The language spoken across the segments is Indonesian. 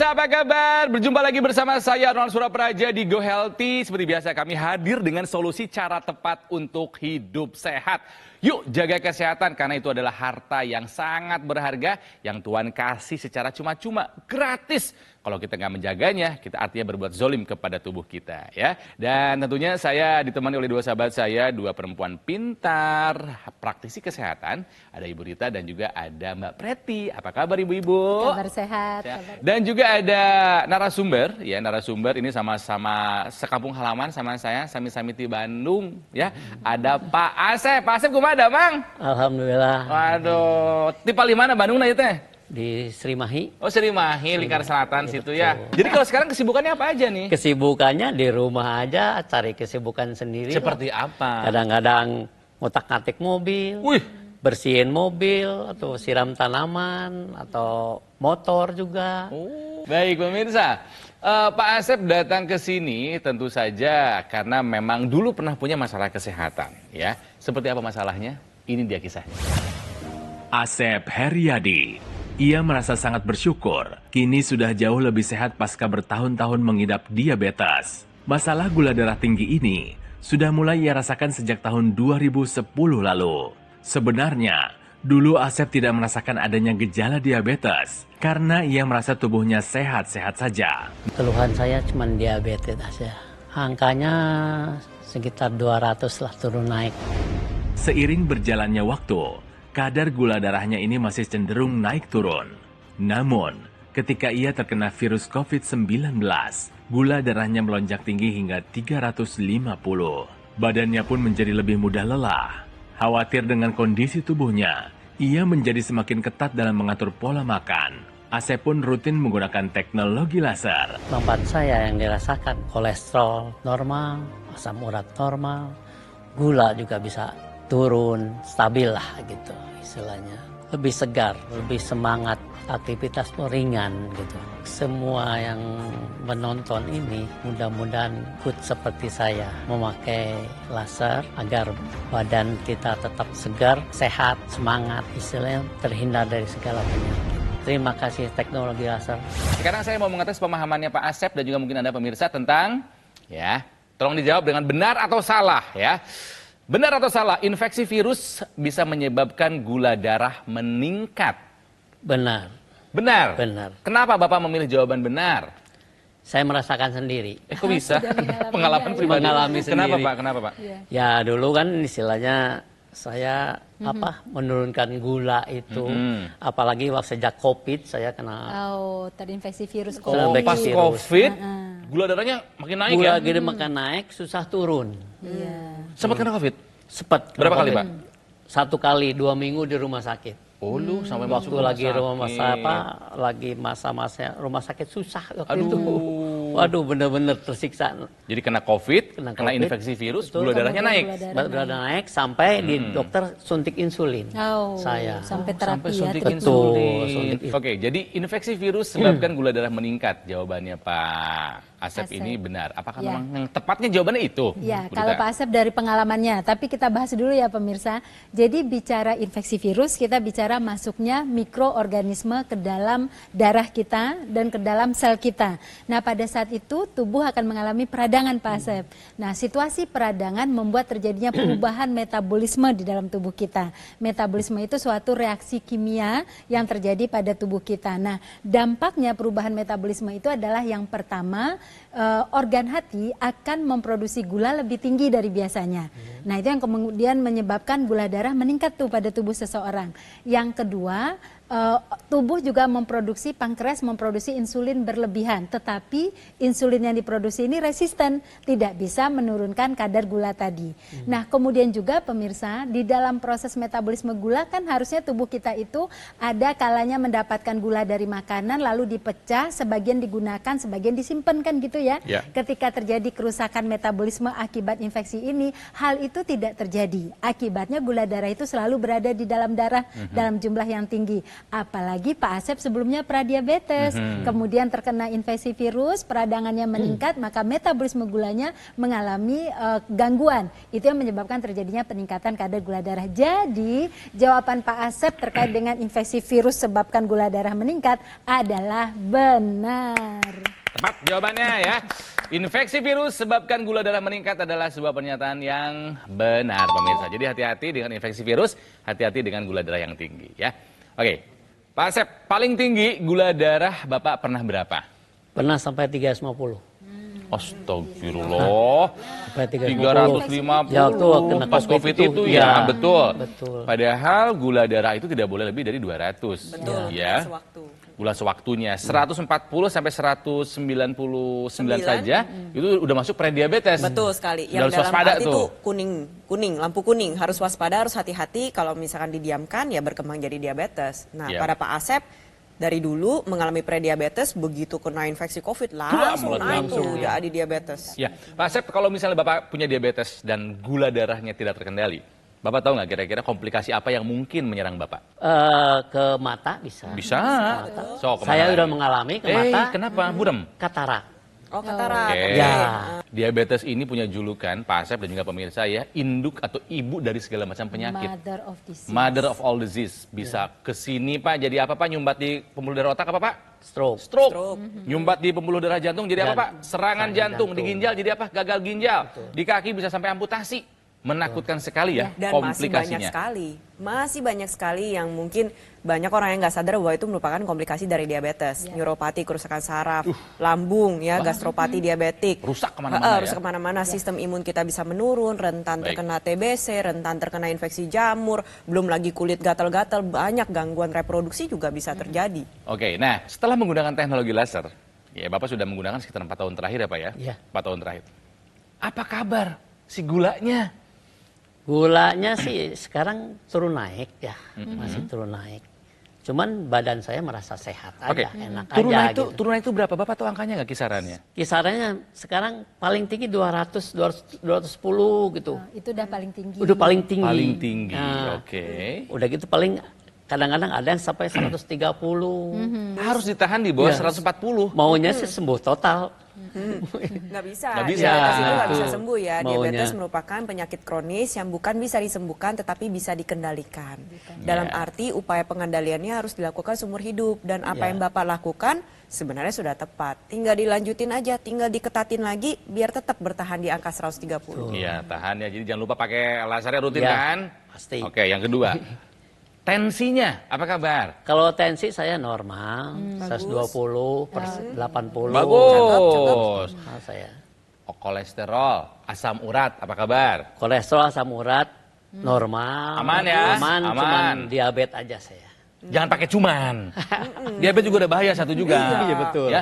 pemirsa, apa kabar? Berjumpa lagi bersama saya Ronald Surapraja di Go Healthy. Seperti biasa kami hadir dengan solusi cara tepat untuk hidup sehat. Yuk jaga kesehatan karena itu adalah harta yang sangat berharga yang Tuhan kasih secara cuma-cuma, gratis. Kalau kita nggak menjaganya, kita artinya berbuat zolim kepada tubuh kita, ya. Dan tentunya saya ditemani oleh dua sahabat saya, dua perempuan pintar, praktisi kesehatan. Ada Ibu Rita dan juga ada Mbak Preti. Apa kabar Ibu-ibu? Kabar sehat. Ya. Kabar. Dan juga ada narasumber, ya narasumber ini sama-sama sekampung halaman sama saya, Sami-Sami di Bandung, ya. Ada Pak Asep. Pak Asep kumaha, Mang? Alhamdulillah. Waduh, tipe di mana Bandung nah itu teh? Di Srimahi. Oh, Srimahi, Lingkar Selatan Ya, situ betul. ya. Jadi kalau sekarang kesibukannya apa aja nih? Kesibukannya di rumah aja, cari kesibukan sendiri. Seperti apa? Kadang-kadang ngotak-ngatik mobil, Wih, bersihin mobil, atau siram tanaman, atau motor juga. baik pemirsa. Pak Asep datang ke sini tentu saja karena memang dulu pernah punya masalah kesehatan, ya. Seperti apa masalahnya? Ini dia kisahnya. Asep Heriadi. Ia merasa sangat bersyukur, kini sudah jauh lebih sehat pasca bertahun-tahun mengidap diabetes. Masalah gula darah tinggi ini sudah mulai ia rasakan sejak tahun 2010 lalu. Sebenarnya, dulu Asep tidak merasakan adanya gejala diabetes karena ia merasa tubuhnya sehat-sehat saja. Keluhan saya cuma diabetes aja. Angkanya sekitar 200 lah turun naik. Seiring berjalannya waktu, kadar gula darahnya ini masih cenderung naik turun. Namun, ketika ia terkena virus COVID-19, gula darahnya melonjak tinggi hingga 350. Badannya pun menjadi lebih mudah lelah. Khawatir dengan kondisi tubuhnya, ia menjadi semakin ketat dalam mengatur pola makan. Asep pun rutin menggunakan teknologi laser. Manfaat saya yang dirasakan, kolesterol normal, asam urat normal, gula juga bisa turun, stabil lah gitu istilahnya. Lebih segar, lebih semangat, aktivitas ringan gitu. Semua yang menonton ini mudah-mudahan ikut seperti saya memakai laser agar badan kita tetap segar, sehat, semangat, istilahnya terhindar dari segala penyakit. Terima kasih teknologi laser. Sekarang saya mau mengetes pemahamannya Pak Asep dan juga mungkin Anda pemirsa tentang, ya, tolong dijawab dengan benar atau salah, ya. Benar atau salah, infeksi virus bisa menyebabkan gula darah meningkat? Benar, Benar? benar. Kenapa Bapak memilih jawaban benar? Saya merasakan sendiri. Kok bisa? Sudah mengalami Pengalaman ya. pribadi. Mengalami Kenapa sendiri. Pak? Kenapa Pak? Iya. Ya dulu kan istilahnya saya menurunkan gula itu, apalagi waktu sejak COVID saya kena Oh, terinfeksi virus Oh, COVID. pas virus. COVID, gula darahnya makin naik gula ya? gede makan naik, susah turun. Iya. Sempat kena COVID? Cepat. Berapa kali Pak? 1 kali, 2 minggu di rumah sakit. Oh lu sampai Waktu masuk lagi rumah sakit. lagi masa-masa rumah sakit susah waktu Aduh. itu. Waduh, bener-bener tersiksa. Jadi kena COVID, Kena kena COVID. infeksi virus, Betul. gula darahnya naik. Gula darah naik sampai di dokter suntik insulin. Oh, Saya. sampai terapi Sampai ya. suntik treatment. insulin. suntik insulin. Oke, jadi infeksi virus sebabkan gula darah meningkat. Jawabannya Pak Asep Asep. ini benar. Apakah Ya. memang yang tepatnya jawabannya itu? Ya, Bu kalau Rita? Pak Asep dari pengalamannya, tapi kita bahas dulu ya pemirsa. Jadi bicara infeksi virus, kita bicara masuknya mikroorganisme ke dalam darah kita dan ke dalam sel kita. Nah, pada saat itu tubuh akan mengalami peradangan Pak Asep. Nah, situasi peradangan membuat terjadinya perubahan metabolisme di dalam tubuh kita. Metabolisme itu suatu reaksi kimia yang terjadi pada tubuh kita. Nah, dampaknya perubahan metabolisme itu adalah yang pertama, organ hati akan memproduksi gula lebih tinggi dari biasanya. Nah, itu yang kemudian menyebabkan gula darah meningkat tuh pada tubuh seseorang. Yang kedua, tubuh juga memproduksi, pankreas memproduksi insulin berlebihan, tetapi insulin yang diproduksi ini resisten, tidak bisa menurunkan kadar gula tadi. Nah, kemudian juga pemirsa, di dalam proses metabolisme gula kan harusnya tubuh kita itu ada kalanya mendapatkan gula dari makanan lalu dipecah, sebagian digunakan, sebagian disimpan kan gitu ya. Ya. Ketika terjadi kerusakan metabolisme akibat infeksi ini, hal itu tidak terjadi. Akibatnya gula darah itu selalu berada di dalam darah dalam jumlah yang tinggi. Apalagi Pak Asep sebelumnya pradiabetes, kemudian terkena infeksi virus, peradangannya meningkat, maka metabolisme gulanya mengalami gangguan. Itu yang menyebabkan terjadinya peningkatan kadar gula darah. Jadi, jawaban Pak Asep terkait dengan infeksi virus sebabkan gula darah meningkat adalah benar. Tepat jawabannya ya. Infeksi virus sebabkan gula darah meningkat adalah sebuah pernyataan yang benar pemirsa. Jadi hati-hati dengan infeksi virus, hati-hati dengan gula darah yang tinggi ya. Oke, Pak Asep, paling tinggi gula darah Bapak pernah berapa? Pernah sampai 350. Astagfirullah. Sampai 350. Ya, waktu kena Pas COVID itu ya, betul. Betul. Padahal gula darah itu tidak boleh lebih dari 200. Betul, Ya. sewaktu. Gula sewaktunya 140 sampai 199 saja itu udah masuk prediabetes. Betul sekali. Udah harus Yang dalam waspada arti tuh. itu kuning, lampu kuning. Harus waspada, harus hati-hati. Kalau misalkan didiamkan ya berkembang jadi diabetes. Nah, Ya. pada Pak Asep dari dulu mengalami prediabetes, begitu kena infeksi COVID langsung naik langsung, tuh jadi diabetes. Ya, Pak Asep, kalau misalnya Bapak punya diabetes dan gula darahnya tidak terkendali, Bapak tahu nggak kira-kira komplikasi apa yang mungkin menyerang Bapak? Ke mata bisa. Bisa. So, kemana Saya lagi? udah mengalami ke mata Kenapa? Burem? katarak. Oh, katarak. Oke. Oke. Ya. Diabetes ini punya julukan, Pak Asep dan juga pemirsa ya, induk atau ibu dari segala macam penyakit. Mother of disease. Mother of all disease. Bisa ke sini Pak, jadi apa Pak? Nyumbat di pembuluh darah otak apa Pak? Stroke. Stroke. Stroke. Nyumbat di pembuluh darah jantung jadi apa Pak? Serangan jantung. Di ginjal jadi apa? Gagal ginjal. Di kaki bisa sampai amputasi. Menakutkan sekali ya Dan masih banyak komplikasinya. masih banyak sekali yang mungkin banyak orang yang nggak sadar bahwa itu merupakan komplikasi dari diabetes, neuropati, kerusakan saraf, lambung, ya, gastropati diabetik, Rusak kemana-mana ya. rusak kemana-mana, sistem imun kita bisa menurun, rentan Baik. terkena TBC, rentan terkena infeksi jamur, belum lagi kulit gatal-gatal, banyak gangguan reproduksi juga bisa terjadi. Oke, nah setelah menggunakan teknologi laser, ya Bapak sudah menggunakan sekitar 4 tahun terakhir ya Pak ya? Iya. 4 tahun terakhir. Apa kabar si gulanya? Gulanya sih sekarang turun naik ya, masih turun naik. Cuman badan saya merasa sehat Oke, aja, enak turun aja naik gitu. turun naik itu berapa? Bapak tahu angkanya nggak kisarannya? Kisarannya sekarang paling tinggi 210 gitu. Itu udah paling tinggi. Udah paling tinggi. Paling tinggi, Nah, oke. Udah gitu paling kadang-kadang ada yang sampai 130. Harus ditahan di bawah Iya. 140. Maunya sih sembuh total. Nggak bisa. Nggak bisa. Diabetes itu nggak Itu bisa sembuh ya. maunya. Diabetes merupakan penyakit kronis yang bukan bisa disembuhkan tetapi bisa dikendalikan. Dalam Ya. arti upaya pengendaliannya harus dilakukan seumur hidup dan apa Ya. yang Bapak lakukan sebenarnya sudah tepat. Tinggal dilanjutin aja, tinggal diketatin lagi biar tetap bertahan di angka 130. Iya, tahan ya. Jadi jangan lupa pakai lasernya rutin Ya, kan? pasti. Oke, yang kedua. Tensinya, apa kabar? Kalau tensi saya normal, 120 per 80. Bagus. Nah, saya. Kolesterol, asam urat, apa kabar? Kolesterol, asam urat normal. Aman ya? Aman, Aman. cuman diabetes aja saya. Jangan pakai cuman. Diabetes juga ada bahaya satu juga. Iya, betul. Ya.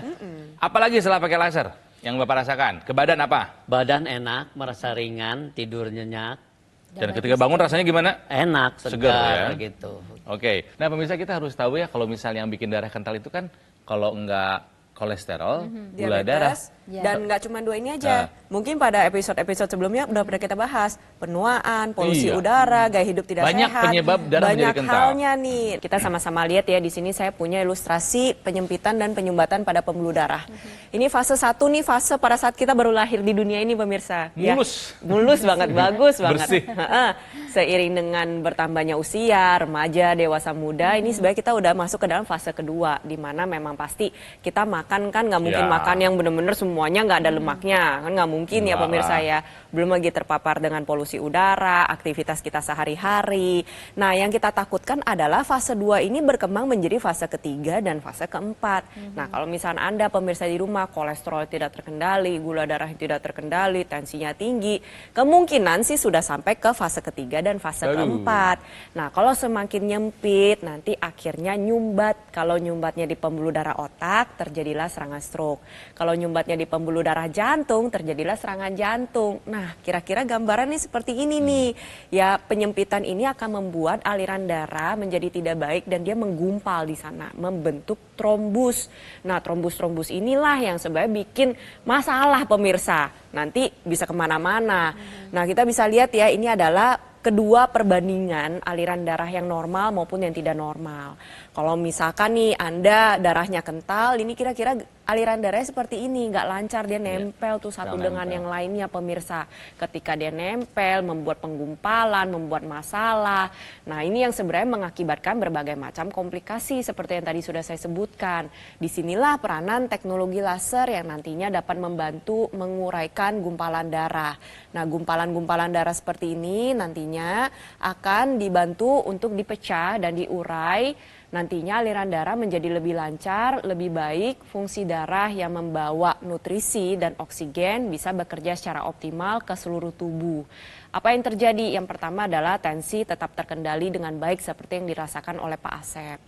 Apalagi setelah pakai laser yang Bapak rasakan? Ke badan apa? Badan enak, merasa ringan, tidur nyenyak. Dan ketika bangun rasanya gimana? Enak, Segar, segar, ya? gitu. Oke. Nah, pemirsa kita harus tahu ya kalau misalnya yang bikin darah kental itu kan kalau enggak kolesterol, gula darah. Diabetes, Ya. dan nggak cuma dua ini aja. Mungkin pada episode-episode sebelumnya udah pernah kita bahas penuaan, polusi Iya. udara, gaya hidup tidak Banyak sehat. penyebab darah banyak menjadi kental. halnya nih. Kita sama-sama lihat ya di sini saya punya ilustrasi penyempitan dan penyumbatan pada pembuluh darah. Ini fase 1 nih, fase pada saat kita baru lahir di dunia ini pemirsa. Mulus. Ya, mulus banget, bagus banget. Bersih. Heeh. Seiring dengan bertambahnya usia, remaja, dewasa muda, ini sebenarnya kita udah masuk ke dalam fase kedua, di mana memang pasti kita makan kan nggak mungkin Ya. makan yang benar-benar semuanya nggak ada lemaknya, kan nggak mungkin ya Enggak pemirsa lah. ya. Belum lagi terpapar dengan polusi udara, aktivitas kita sehari-hari. Nah, yang kita takutkan adalah fase 2 ini berkembang menjadi fase ketiga dan fase keempat. Nah, kalau misalnya Anda pemirsa di rumah kolesterol tidak terkendali, gula darah tidak terkendali, tensinya tinggi, kemungkinan sih sudah sampai ke fase ketiga ketiga dan fase Aduh. keempat. Nah, kalau semakin nyempit nanti akhirnya nyumbat. Kalau nyumbatnya di pembuluh darah otak, terjadilah serangan stroke. Kalau nyumbatnya di pembuluh darah jantung, terjadilah serangan jantung. Nah, kira-kira gambaran nih seperti ini nih. Ya, penyempitan ini akan membuat aliran darah menjadi tidak baik dan dia menggumpal di sana, membentuk trombus. Nah, trombus-trombus inilah yang sebenarnya bikin masalah pemirsa. Nanti bisa kemana-mana. Nah, kita bisa lihat ya, ini adalah kedua perbandingan aliran darah yang normal maupun yang tidak normal. Kalau misalkan nih Anda darahnya kental, ini kira-kira aliran darahnya seperti ini, nggak lancar, dia nempel tuh satu dengan yang lainnya pemirsa. Ketika dia nempel, membuat penggumpalan, membuat masalah. Nah, ini yang sebenarnya mengakibatkan berbagai macam komplikasi seperti yang tadi sudah saya sebutkan. Disinilah peranan teknologi laser yang nantinya dapat membantu menguraikan gumpalan darah. Nah, gumpalan-gumpalan darah seperti ini nantinya akan dibantu untuk dipecah dan diurai. Nantinya aliran darah menjadi lebih lancar, lebih baik, fungsi darah yang membawa nutrisi dan oksigen bisa bekerja secara optimal ke seluruh tubuh. Apa yang terjadi? Yang pertama adalah tensi tetap terkendali dengan baik seperti yang dirasakan oleh Pak Asep.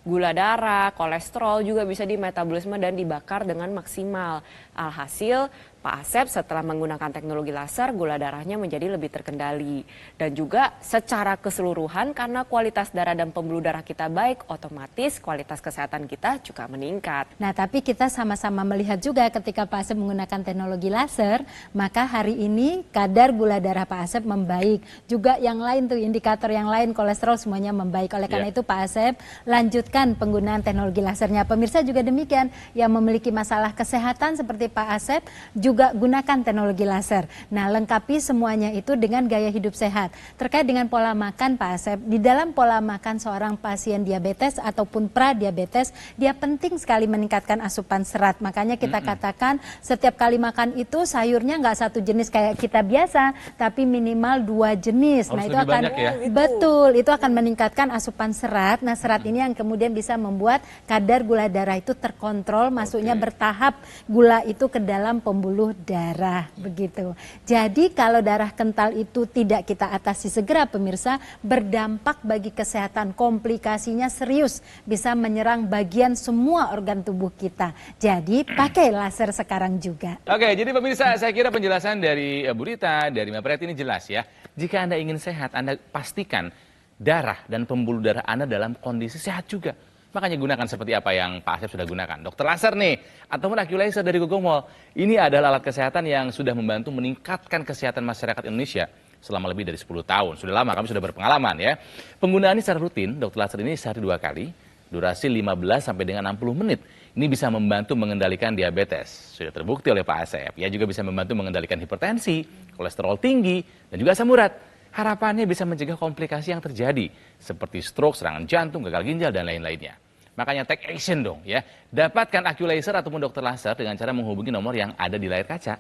Gula darah, kolesterol juga bisa dimetabolisme dan dibakar dengan maksimal. Alhasil, Pak Asep setelah menggunakan teknologi laser, gula darahnya menjadi lebih terkendali. Dan juga secara keseluruhan karena kualitas darah dan pembuluh darah kita baik, otomatis kualitas kesehatan kita juga meningkat. Nah, tapi kita sama-sama melihat juga ketika Pak Asep menggunakan teknologi laser, maka hari ini kadar gula darah Pak Asep membaik. Juga yang lain tuh, indikator yang lain, kolesterol semuanya membaik. Oleh karena itu Pak Asep lanjutkan penggunaan teknologi lasernya. Pemirsa juga demikian, yang memiliki masalah kesehatan seperti Pak Asep, juga gunakan teknologi laser. Nah, lengkapi semuanya itu dengan gaya hidup sehat. Terkait dengan pola makan Pak Asep, di dalam pola makan seorang pasien diabetes ataupun pradiabetes, dia penting sekali meningkatkan asupan serat. Makanya kita katakan setiap kali makan itu sayurnya nggak satu jenis kayak kita biasa, tapi minimal 2 jenis. Harus Nah, itu lebih akan banyak ya? betul, itu akan meningkatkan asupan serat. Nah, serat ini yang kemudian bisa membuat kadar gula darah itu terkontrol, masuknya bertahap gula itu ke dalam pembuluh darah, begitu. Jadi kalau darah kental itu tidak kita atasi segera pemirsa, berdampak bagi kesehatan, komplikasinya serius, bisa menyerang bagian semua organ tubuh kita. Jadi pakai laser sekarang juga. Oke, jadi pemirsa, saya kira penjelasan dari Bu Rita, dari Mbak Preti ini jelas ya. Jika Anda ingin sehat, Anda pastikan darah dan pembuluh darah Anda dalam kondisi sehat juga. Makanya gunakan seperti apa yang Pak Asep sudah gunakan. Dokter laser nih, ataupun Aculaser dari Gogomol. Ini adalah alat kesehatan yang sudah membantu meningkatkan kesehatan masyarakat Indonesia selama lebih dari 10 tahun. Sudah lama, kami sudah berpengalaman ya. Penggunaan ini secara rutin, dokter laser ini sehari 2 kali, durasi 15 sampai dengan 60 menit. Ini bisa membantu mengendalikan diabetes. Sudah terbukti oleh Pak Asep. Ya juga bisa membantu mengendalikan hipertensi, kolesterol tinggi, dan juga asam urat. Harapannya bisa mencegah komplikasi yang terjadi, seperti stroke, serangan jantung, gagal ginjal, dan lain-lainnya. Makanya take action dong ya. Dapatkan Aculaser ataupun dokter laser dengan cara menghubungi nomor yang ada di layar kaca.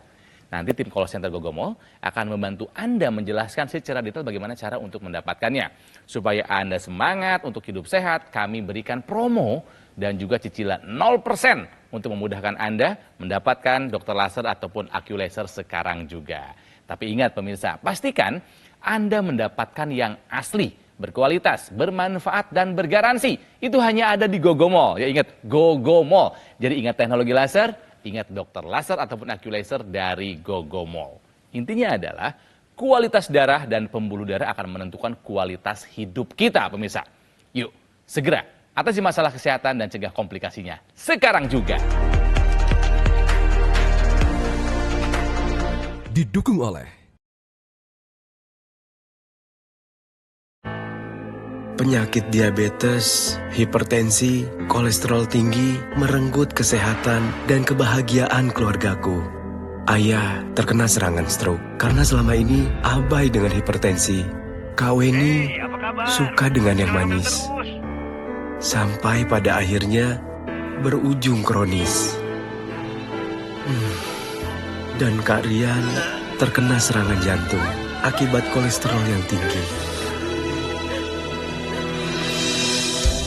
Nanti tim call center Gogomol akan membantu Anda menjelaskan secara detail bagaimana cara untuk mendapatkannya. Supaya Anda semangat untuk hidup sehat, kami berikan promo dan juga cicilan 0% untuk memudahkan Anda mendapatkan dokter laser ataupun Aculaser sekarang juga. Tapi ingat pemirsa, pastikan Anda mendapatkan yang asli, berkualitas, bermanfaat, dan bergaransi. Itu hanya ada di Gogomol. Ya ingat, Gogomol. Jadi ingat teknologi laser, ingat dokter laser ataupun Aculaser dari Gogomol. Intinya adalah kualitas darah dan pembuluh darah akan menentukan kualitas hidup kita, pemirsa. Yuk, segera atasi masalah kesehatan dan cegah komplikasinya sekarang juga. Didukung oleh penyakit diabetes, hipertensi, kolesterol tinggi, merenggut kesehatan dan kebahagiaan keluargaku. Ayah terkena serangan stroke karena selama ini abai dengan hipertensi. Kak Weni suka dengan yang manis. Sampai pada akhirnya berujung kronis. Dan Kak Rian terkena serangan jantung akibat kolesterol yang tinggi.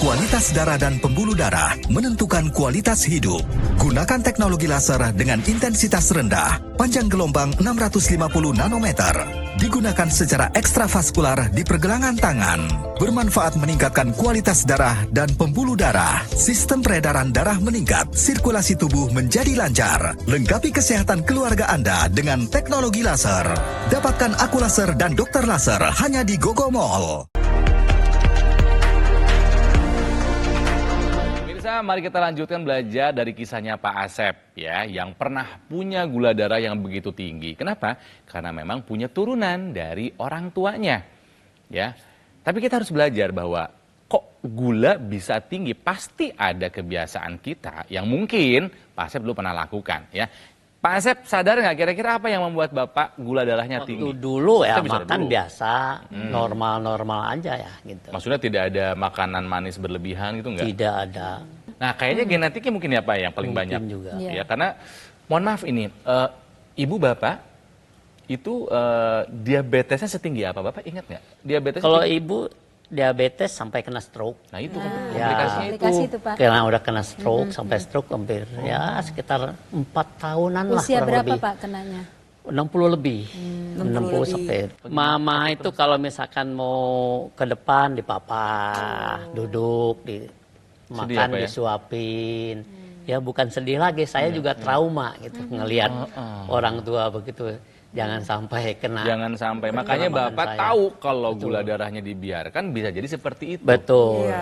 kualitas darah dan pembuluh darah menentukan kualitas hidup. Gunakan teknologi laser dengan intensitas rendah, panjang gelombang 650 nanometer. Digunakan secara ekstravaskular di pergelangan tangan. Bermanfaat meningkatkan kualitas darah dan pembuluh darah. Sistem peredaran darah meningkat, sirkulasi tubuh menjadi lancar. Lengkapi kesehatan keluarga Anda dengan teknologi laser. Dapatkan aku laser dan dokter laser hanya di Gogo Mall. Mari kita lanjutkan belajar dari kisahnya Pak Asep ya, yang pernah punya gula darah yang begitu tinggi. Kenapa? Karena memang punya turunan dari orang tuanya. Ya. Tapi kita harus belajar bahwa kok gula bisa tinggi, pasti ada kebiasaan kita yang mungkin Pak Asep dulu pernah lakukan ya. Pak Asep sadar nggak kira-kira apa yang membuat Bapak gula darahnya tinggi? Dulu ya Kita makan dulu. biasa, normal-normal aja ya gitu. Maksudnya tidak ada makanan manis berlebihan gitu nggak? Tidak ada. Nah, kayaknya genetiknya mungkin ya Pak yang paling Mungkin banyak. juga. Ya, karena mohon maaf ini, Ibu Bapak itu diabetesnya setinggi apa? Bapak ingat nggak? Diabetes Kalau ibu diabetes sampai kena stroke. Nah, itu kan Ya, komplikasinya komplikasi itu, Pak. Karena udah kena stroke sampai stroke hampir ya sekitar 4 tahunan lah Usia kurang berapa lebih. Pak kenanya? 60 lebih. 60 sampai. Mama itu kalau misalkan mau ke depan di papa, duduk di Sedih makan apa ya? disuapin. Ya bukan sedih lagi, saya juga trauma gitu ngelihat orang tua begitu. Jangan sampai kena. Jangan sampai. Makanya Kelemahan Bapak saya. tahu kalau gula darahnya dibiarkan bisa jadi seperti itu. Betul.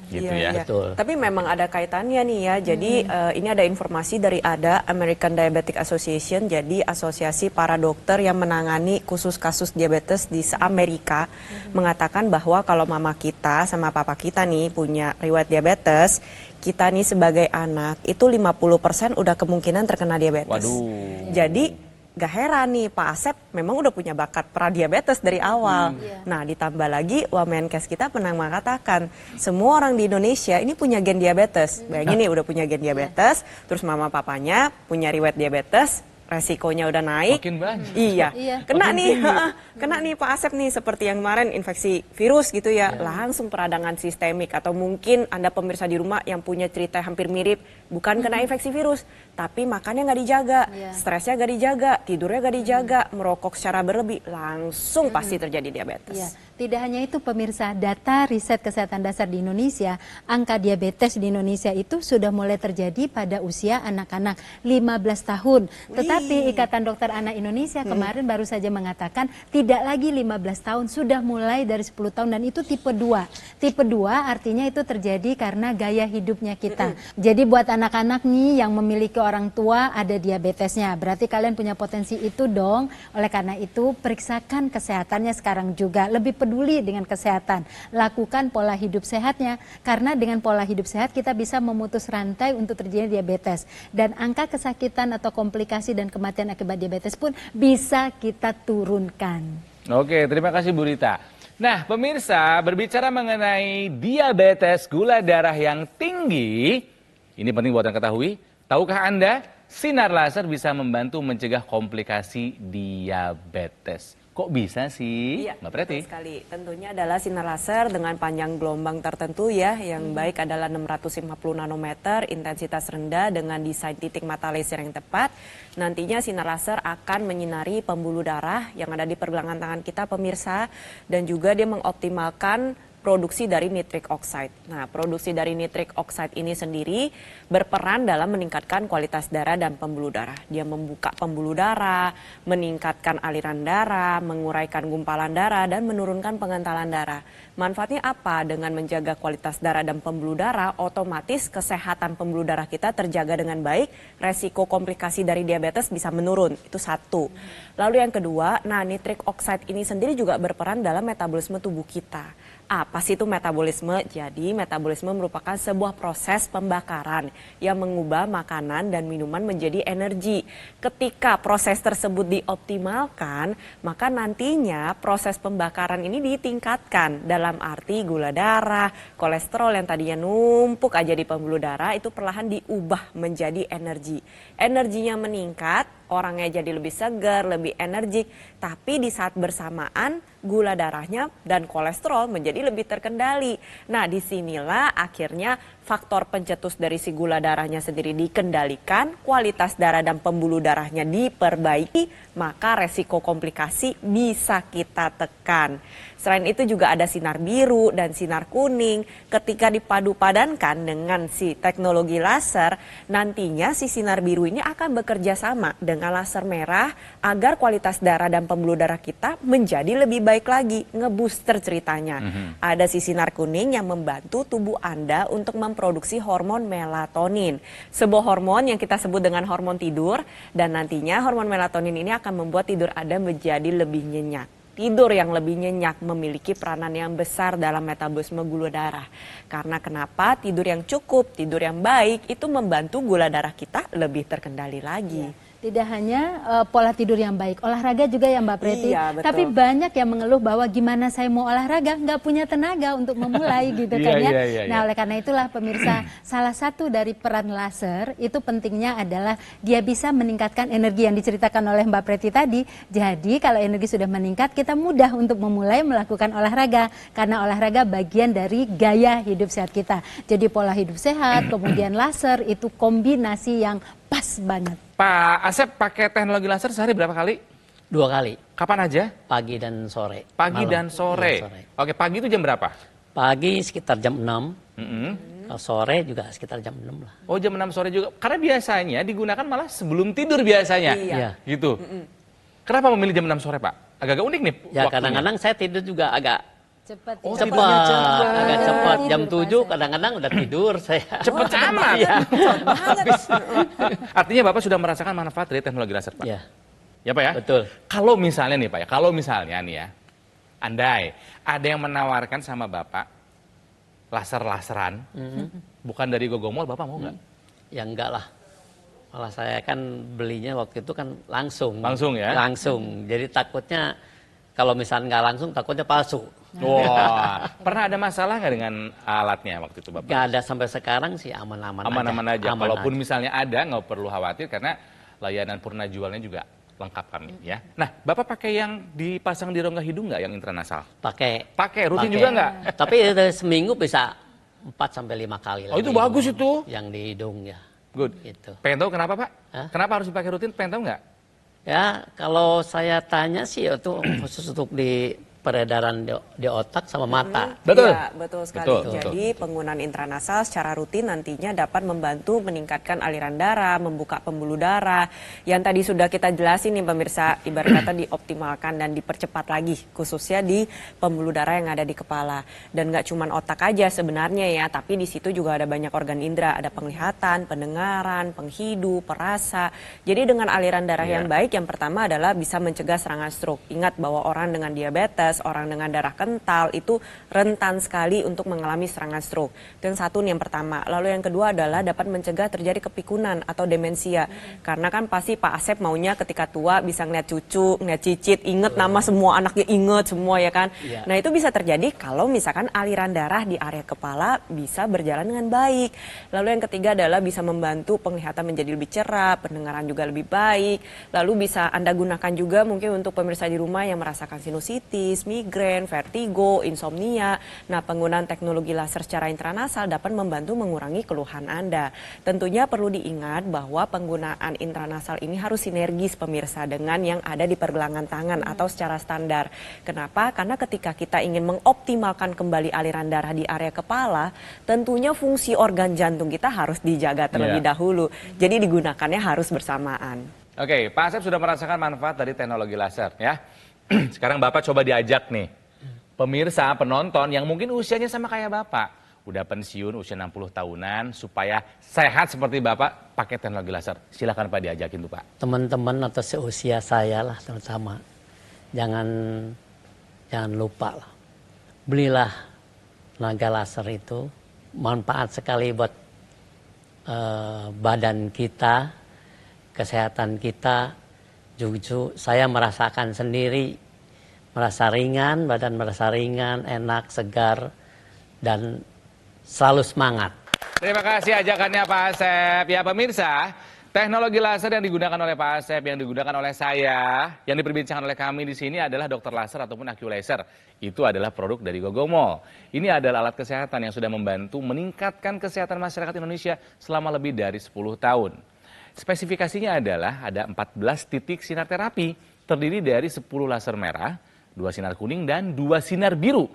Gitu ya. Betul. Tapi memang ada kaitannya nih ya. Jadi ini ada informasi dari ADA, American Diabetic Association, jadi asosiasi para dokter yang menangani khusus kasus diabetes di Amerika, mengatakan bahwa kalau mama kita sama papa kita nih punya riwayat diabetes, kita nih sebagai anak itu 50% udah kemungkinan terkena diabetes. Waduh. Jadi gak heran nih Pak Asep memang udah punya bakat pradiabetes dari awal. Nah ditambah lagi Wamenkes kita pernah mengatakan semua orang di Indonesia ini punya gen diabetes. Bayangin nih udah punya gen diabetes, terus mama papanya punya riwayat diabetes, resikonya udah naik. Makin banyak. Iya, Iya. kena nih, kena nih Pak Asep nih seperti yang kemarin infeksi virus gitu ya, langsung peradangan sistemik atau mungkin Anda pemirsa di rumah yang punya cerita hampir mirip, bukan kena infeksi virus, tapi makannya nggak dijaga, stresnya nggak dijaga, tidurnya nggak dijaga, merokok secara berlebih, langsung pasti terjadi diabetes. Ya, tidak hanya itu pemirsa, data riset kesehatan dasar di Indonesia, angka diabetes di Indonesia itu sudah mulai terjadi pada usia anak-anak 15 tahun. Tetapi Ikatan Dokter Anak Indonesia kemarin baru saja mengatakan tidak lagi 15 tahun, sudah mulai dari 10 tahun dan itu tipe 2. Tipe 2 artinya itu terjadi karena gaya hidupnya kita. Jadi buat anak-anak nih yang memiliki orang tua ada diabetesnya, berarti kalian punya potensi itu dong. Oleh karena itu periksakan kesehatannya sekarang juga, lebih peduli dengan kesehatan. Lakukan pola hidup sehatnya, karena dengan pola hidup sehat kita bisa memutus rantai untuk terjadi diabetes. Dan angka kesakitan atau komplikasi dan kematian akibat diabetes pun bisa kita turunkan. Oke, terima kasih Bu Rita. Nah, pemirsa, berbicara mengenai diabetes gula darah yang tinggi, ini penting buat Anda ketahui. Tahukah Anda, sinar laser bisa membantu mencegah komplikasi diabetes. Kok bisa sih, Iya, Mbak Preti? betul sekali. Tentunya adalah sinar laser dengan panjang gelombang tertentu ya, yang baik adalah 650 nanometer, intensitas rendah dengan desain titik mata laser yang tepat. Nantinya sinar laser akan menyinari pembuluh darah yang ada di pergelangan tangan kita pemirsa, dan juga dia mengoptimalkan produksi dari nitric oxide. Nah, produksi dari nitric oxide ini sendiri berperan dalam meningkatkan kualitas darah dan pembuluh darah. Dia membuka pembuluh darah, meningkatkan aliran darah, menguraikan gumpalan darah, dan menurunkan pengentalan darah. Manfaatnya apa? Dengan menjaga kualitas darah dan pembuluh darah, otomatis kesehatan pembuluh darah kita terjaga dengan baik, resiko komplikasi dari diabetes bisa menurun. Itu satu. Lalu yang kedua, nah nitric oxide ini sendiri juga berperan dalam metabolisme tubuh kita. Apa sih itu metabolisme? Jadi metabolisme merupakan sebuah proses pembakaran yang mengubah makanan dan minuman menjadi energi. Ketika proses tersebut dioptimalkan, maka nantinya proses pembakaran ini ditingkatkan. Dalam arti gula darah, kolesterol yang tadinya numpuk aja di pembuluh darah itu perlahan diubah menjadi energi. Energinya meningkat, orangnya jadi lebih segar, lebih energik, tapi di saat bersamaan gula darahnya dan kolesterol menjadi lebih terkendali. Nah, disinilah akhirnya faktor pencetus dari si gula darahnya sendiri dikendalikan, kualitas darah dan pembuluh darahnya diperbaiki, maka resiko komplikasi bisa kita tekan. Selain itu juga ada sinar biru dan sinar kuning. Ketika dipadu-padankan dengan si teknologi laser, nantinya si sinar biru ini akan bekerja sama dengan laser merah agar kualitas darah dan pembuluh darah kita menjadi lebih baik lagi, ngebooster ceritanya. Ada si sinar kuning yang membantu tubuh Anda untuk memproduksi hormon melatonin. Sebuah hormon yang kita sebut dengan hormon tidur, dan nantinya hormon melatonin ini akan membuat tidur Anda menjadi lebih nyenyak. Tidur yang lebih nyenyak memiliki peranan yang besar dalam metabolisme gula darah. Karena kenapa? Tidur yang cukup, tidur yang baik itu membantu gula darah kita lebih terkendali lagi. Tidak hanya pola tidur yang baik, olahraga juga ya Mbak Preti. Iya, betul. Tapi banyak yang mengeluh bahwa gimana saya mau olahraga, nggak punya tenaga untuk memulai gitu kan ya. Nah, oleh karena itulah pemirsa, salah satu dari peran laser itu pentingnya adalah dia bisa meningkatkan energi yang diceritakan oleh Mbak Preti tadi. Jadi kalau energi sudah meningkat, kita mudah untuk memulai melakukan olahraga. Karena olahraga bagian dari gaya hidup sehat kita. Jadi pola hidup sehat, kemudian laser itu kombinasi yang pas banget. Pak Asep pakai teknologi laser sehari berapa kali? 2 kali, Kapan aja? pagi dan sore. Pagi Malam. dan sore. Iya, sore. Oke, pagi itu jam berapa? Pagi sekitar jam 6, Mm-mm. kalau sore juga sekitar jam 6 lah. Oh, jam 6 sore juga. Karena biasanya digunakan malah sebelum tidur biasanya. Iya. Gitu. Kenapa memilih jam 6 sore, Pak? Agak-agak unik nih Ya waktunya. kadang-kadang saya tidur juga agak Cepat. Oh, ya. tidurnya cepat. agak cepat. Jam Tidur 7 pas. kadang-kadang udah tidur saya. Cepet amat. Iya. Artinya Bapak sudah merasakan manfaat dari teknologi laser, Pak? Ya, Ya, Pak ya? betul. Kalau misalnya nih, Pak ya, kalau misalnya nih ya, andai ada yang menawarkan sama Bapak laser-laseran, bukan dari Gogomol, Bapak mau nggak? Ya enggak lah. Malah saya kan belinya waktu itu kan langsung. Langsung ya? Langsung. Jadi takutnya kalau misalnya nggak langsung takutnya palsu. Wah, pernah ada masalah nggak dengan alatnya waktu itu, Bapak? Nggak ada sampai sekarang sih aman-aman Aman-aman aja. Aman Kalaupun aja. misalnya ada, nggak perlu khawatir karena layanan purna jualnya juga lengkap kami ya. Nah, Bapak pakai yang dipasang di rongga hidung nggak yang intranasal? Pakai. Pakai, rutin Pakai. juga nggak? Tapi dari seminggu bisa 4 sampai 5 kali Oh, lagi. itu bagus itu. Yang di hidung ya. Good. Gitu. Pengen tahu kenapa, Pak? Hah? Kenapa harus dipakai rutin? Pengen tahu nggak? Ya, kalau saya tanya sih itu khusus untuk di peredaran di otak sama mata. Betul. Iya, betul sekali. Betul, Jadi penggunaan intranasal secara rutin nantinya dapat membantu meningkatkan aliran darah, membuka pembuluh darah. Yang tadi sudah kita jelasin nih pemirsa, ibarat kata dioptimalkan dan dipercepat lagi, khususnya di pembuluh darah yang ada di kepala. Dan nggak cuma otak aja sebenarnya ya, tapi di situ juga ada banyak organ indera, ada penglihatan, pendengaran, penghidup, perasa. Jadi dengan aliran darah yang baik, yang pertama adalah bisa mencegah serangan stroke. Ingat bahwa orang dengan diabetes, orang dengan darah kental itu rentan sekali untuk mengalami serangan stroke. Itu yang satu nih, yang pertama. Lalu yang kedua adalah dapat mencegah terjadi kepikunan atau demensia. Karena kan pasti Pak Asep maunya ketika tua bisa ngeliat cucu, ngeliat cicit, inget nama semua anaknya, inget semua ya kan. Iya. Nah itu bisa terjadi kalau misalkan aliran darah di area kepala bisa berjalan dengan baik. Lalu yang ketiga adalah bisa membantu penglihatan menjadi lebih cerah, pendengaran juga lebih baik. Lalu bisa Anda gunakan juga mungkin untuk pemirsa di rumah yang merasakan sinusitis, migrain, vertigo, insomnia. Nah, penggunaan teknologi laser secara intranasal dapat membantu mengurangi keluhan Anda. Tentunya perlu diingat bahwa penggunaan intranasal ini harus sinergis pemirsa dengan yang ada di pergelangan tangan atau secara standar. Kenapa? Karena ketika kita ingin mengoptimalkan kembali aliran darah di area kepala, tentunya fungsi organ jantung kita harus dijaga terlebih dahulu. Jadi digunakannya harus bersamaan. Oke, Pak Asep sudah merasakan manfaat dari teknologi laser ya. Sekarang Bapak coba diajak nih, pemirsa, penonton yang mungkin usianya sama kayak Bapak. Udah pensiun, usia 60 tahunan, supaya sehat seperti Bapak, pakai teknologi laser. Silakan Pak diajakin tuh Pak. Teman-teman atau seusia saya lah terutama, jangan lupa lah. Belilah tenaga laser itu, manfaat sekali buat badan kita, kesehatan kita. Jujur saya merasakan sendiri, merasa ringan, badan merasa ringan, enak, segar, dan selalu semangat. Terima kasih ajakannya Pak Asep. Ya pemirsa, Teknologi laser yang digunakan oleh Pak Asep, yang digunakan oleh saya, yang diperbincangkan oleh kami di sini adalah dokter laser ataupun AccuLaser. Itu adalah produk dari Gogomol. Ini adalah alat kesehatan yang sudah membantu meningkatkan kesehatan masyarakat Indonesia selama lebih dari 10 tahun. Spesifikasinya adalah ada 14 titik sinar terapi, terdiri dari 10 laser merah, 2 sinar kuning, dan 2 sinar biru.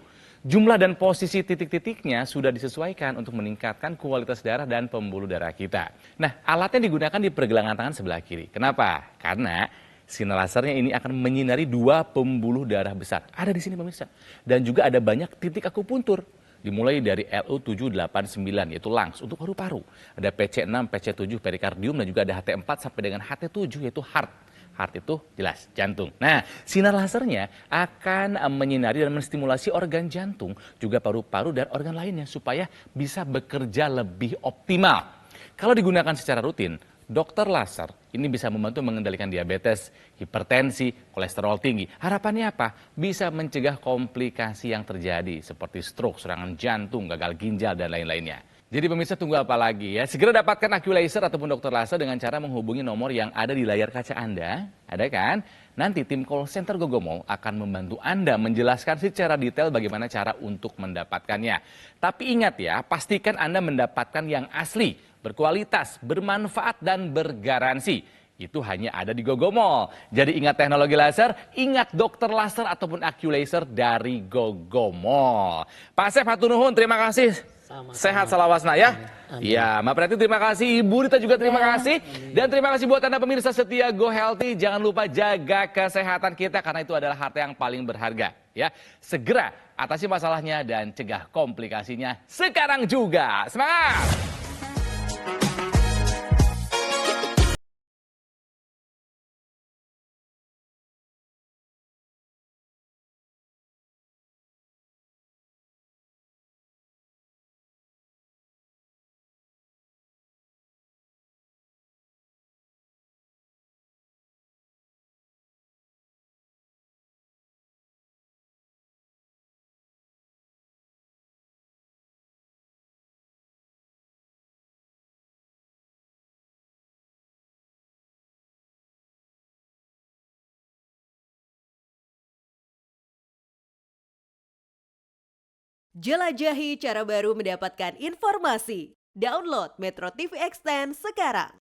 Jumlah dan posisi titik-titiknya sudah disesuaikan untuk meningkatkan kualitas darah dan pembuluh darah kita. Nah, alatnya digunakan di pergelangan tangan sebelah kiri. Kenapa? Karena sinar lasernya ini akan menyinari 2 pembuluh darah besar. Ada di sini pemirsa. Dan juga ada banyak titik akupuntur. Dimulai dari LU789 yaitu lungs untuk paru-paru. Ada PC6, PC7 perikardium dan juga ada HT4 sampai dengan HT7 yaitu heart. Heart itu jelas, jantung. Nah, sinar lasernya akan menyinari dan menstimulasi organ jantung, juga paru-paru dan organ lainnya supaya bisa bekerja lebih optimal. Kalau digunakan secara rutin, dokter laser ini bisa membantu mengendalikan diabetes, hipertensi, kolesterol tinggi. Harapannya apa? Bisa mencegah komplikasi yang terjadi seperti stroke, serangan jantung, gagal ginjal, dan lain-lainnya. Jadi pemirsa tunggu apa lagi ya? Segera dapatkan AccuLaser ataupun dokter laser dengan cara menghubungi nomor yang ada di layar kaca Anda. Ada kan? Nanti tim call center Gogomol akan membantu Anda menjelaskan secara detail bagaimana cara untuk mendapatkannya. Tapi ingat ya, pastikan Anda mendapatkan yang asli, berkualitas, bermanfaat, dan bergaransi. Itu hanya ada di Gogomol. Jadi ingat teknologi laser, ingat dokter laser ataupun AccuLaser dari Gogomol. Pak Asep, hatur nuhun, terima kasih. Sama-sama. Sehat selawasna ya. Ya, Mbak Preti terima kasih, Ibu Rita juga terima kasih. Dan terima kasih buat Anda pemirsa setia Go Healthy. Jangan lupa jaga kesehatan kita karena itu adalah harta yang paling berharga. Ya, segera atasi masalahnya dan cegah komplikasinya sekarang juga. Semangat! Jelajahi cara baru mendapatkan informasi. Download Metro TV Extend sekarang.